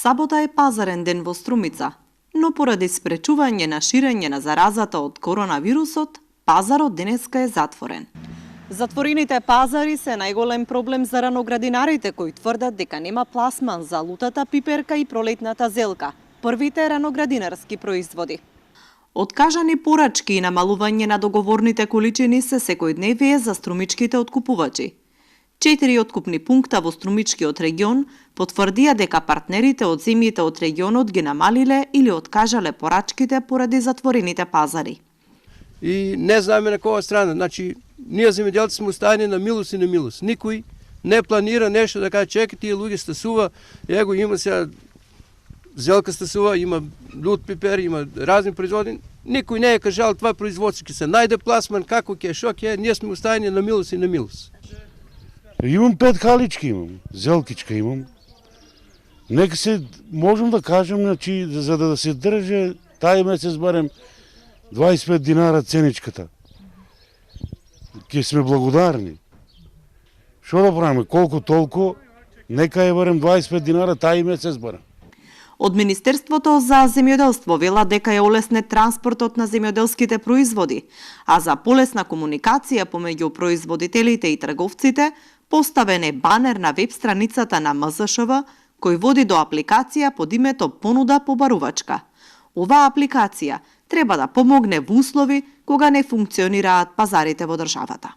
Сабота е пазарен ден во Струмица, но поради спречување на ширење на заразата од коронавирусот, пазарот денеска е затворен. Затворените пазари се најголем проблем за раноградинарите кои тврдат дека нема пласман за лутата пиперка и пролетната зелка, првите раноградинарски производи. Откажани порачки и намалување на договорните количини се секојдневие за струмичките откупувачи. 4 откупни пункта во Струмичкиот регион потврдија дека партнерите од земјите од регионот ги намалиле или откажале порачките поради затворените пазари. И не знаеме на која страна, значи ние земјоделци сме оставени на милост и на милост. Никој не планира нешто да каже чека тие луѓе стасува, его има сега зелка стасува, има лут пипер, има разни производи. Никој не е кажал това производство ќе се најде пласман, како ќе, шо ќе, ние сме оставени на милост и на милост. Имам 5 халички, имам, зелкичка имам. Нека се, можем да кажем, значи, за да се држе, тај месец барем 25 динара ценичката. Ке сме благодарни. Шо да правиме, колку толку, нека е барем 25 динара тај месец барем. Од Министерството за земјоделство вела дека е олеснет транспортот на земјоделските производи, а за полесна комуникација помеѓу производителите и трговците поставен е банер на веб страницата на МЗШВ кој води до апликација под името Понуда побарувачка. Оваа апликација треба да помогне во услови кога не функционираат пазарите во државата.